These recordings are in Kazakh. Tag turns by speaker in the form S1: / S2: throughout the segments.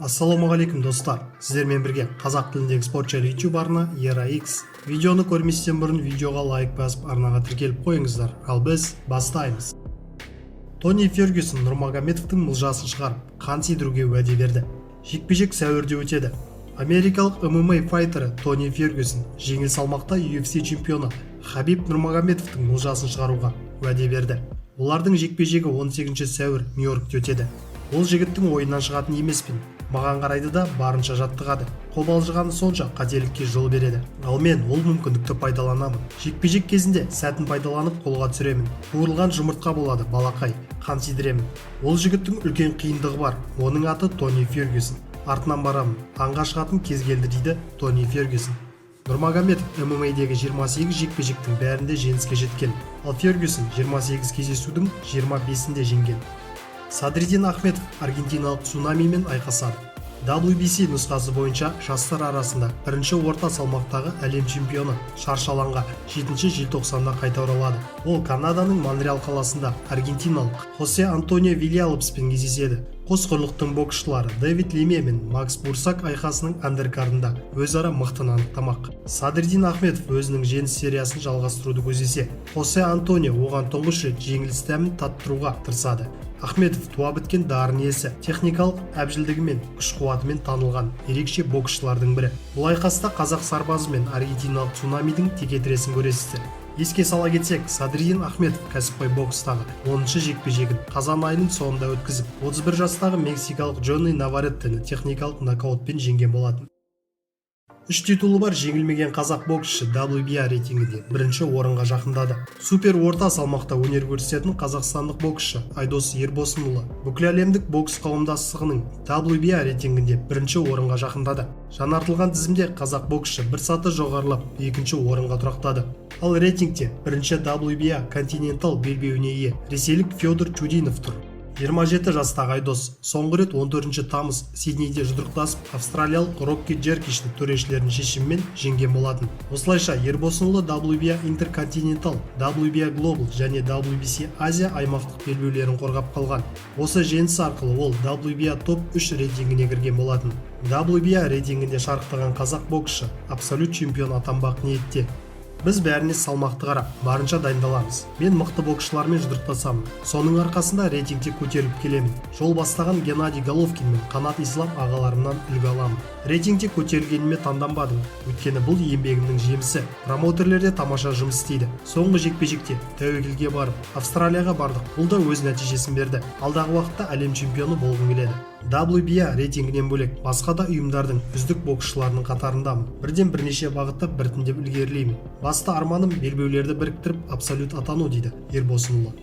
S1: Ассалаумағалейкум достар, сіздермен бірге қазақ тіліндегі спорт жайлы YouTube арна ERA-X. Видеоны көрместен бұрын видеоға лайк басып арнаға тіркеліп қойыңыздар, ал біз бастаймыз. Тони Фергюсон Нұрмагомедовтың мылжасын шығарып, қан сүйдіруге уәде берді. Жекпе-жек сәуірде өтеді. Америкалық MMA файтері Тони Фергюсон жеңіл салмақта UFC чемпионы Хабиб Нұрмагомедовтың мылжасын шығаруға уәде берді. Олардың жекпе-жегі 18 сәуір Нью-Йоркте өтеді. Ол жігіттің ойыннан шығатын емеспін. Маған қарайды да барынша жаттығады. Қобалжығаны сонша қателікке жол береді. Ал мен ол мүмкіндікті пайдаланамын. Жекпе-жек кезінде сәтін пайдаланып қолға түсіремін. Қуырылған жұмыртқа болады, балақай, қан сүйдіремін. Ол жігіттің үлкен қиындығы бар. Оның аты Тони Фергюсон. Артынан барамын. Аңға шығатын кез келді дейді Тони Фергюсон. Нұрмагомедов MMA-дегі 28 жекпе-жектің бәрінде жеңіске жеткен. Ал Фергюсон 28 кездесудің 25-інде жеңген. Садриддин Ахмедов аргентиналық Цунамимен айқасады. WBC нұсқасы бойынша жастар арасында бірінші орта салмақтағы әлем чемпионы шаршы алаңға 7 желтоқсанда қайта оралады. Ол Канаданың Монреал қаласында аргентиналық Хосе Антонио Вильялобспен кездеседі. Қос құрлықтың боксшылары Дэвид Леме мен Макс Бурсак айқасының андеркардында өзара мықтыны анықтамақ. Садриддин Ахмедов өзінің жеңіс сериясын жалғастыруды көздесе, Хосе Антонио оған тұңғыш рет жеңіліс дәмін таттыруға тырысады. Ахмедов туа біткен дарын иесі, техникалық әбжілдігімен, күш-қуатымен танылған ерекше боксшылардың бірі. Бұл айқаста қазақ сарбазы мен аргентиналық Цунамидің текетіресін көресіздер. Еске сала кетсек, Садриддин Ахмедов кәсіпқой бокстағы 10-шы жекпе-жегін қазан айының соңында өткізіп, 31 жастағы мексикалық Джонни Навареттені техникалық нокаутпен жеңген болатын. 3 титулы бар жеңілмеген қазақ боксшы WBA рейтингінде бірінші орынға жақындады. Супер орта салмақта өнер көрсететін қазақстандық боксшы Айдос Ербосынұлы бүкіләлемдік бокс қауымдастығының WBA рейтингінде бірінші орынға жақындады. Жаңартылған тізімде қазақ боксшы бір саты жоғарылап, екінші орынға тұрақтады. Ал рейтингте бірінші WBA континентал белбеуіне ие ресейлік Федор Чудинов тұр. 27 жастағы Айдос соңғы рет 14 тамыз Сиднейде жұдырықтасып, австралиялық Рокки Джеркишті төрешілерінің шешімімен жеңген болатын. Осылайша Ербосынұлы WBA Интерконтинентал, WBA Global және WBC Азия аймақтық белбеулерін қорғап қалған. Осы жеңіс арқылы ол WBA топ 3 рейтингіне кірген болатын. WBA рейтингінде шарықтаған қазақ боксшы абсолют чемпион атанбақ ниетте. Біз бәріне салмақты қарап, барынша дайындаламыз. Мен мықты боксшылармен жұдырықтасамын. Соның арқасында рейтингте көтеріліп келемін. Жол бастаған Геннадий Головкин мен Қанат Ислам ағаларымнан үлгі аламын. Рейтингте көтерілгеніме таңданбадым. Өйткені бұл еңбегімнің жемісі. Промоутерлерде тамаша жұмыс істейді. Соңғы жекпе-жекте тәуекелге барып, Австралияға бардық. Бұл да өз нәтижесін берді. Алдағы уақытта әлем чемпионы болғым келеді. WBA рейтингінен бөлек басқа да ұйымдардың үздік боксшыларының қатарындамын. Бірден бірнеше бағытта біртіндеп ілгерілеймін. Басты арманым белбеулерді біріктіріп абсолют атану дейді Ербосынұлы.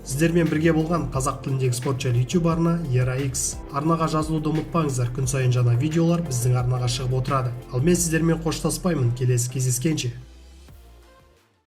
S1: Сіздермен бірге болған қазақ тіліндегі спорт жайлы YouTube арна ERA-X. Арнаға жазылуды ұмытпаңыздар, күн сайын жаңа видеолар біздің арнаға шығып отырады. Ал мен сіздермен қоштаспаймын, келесі кездескенше.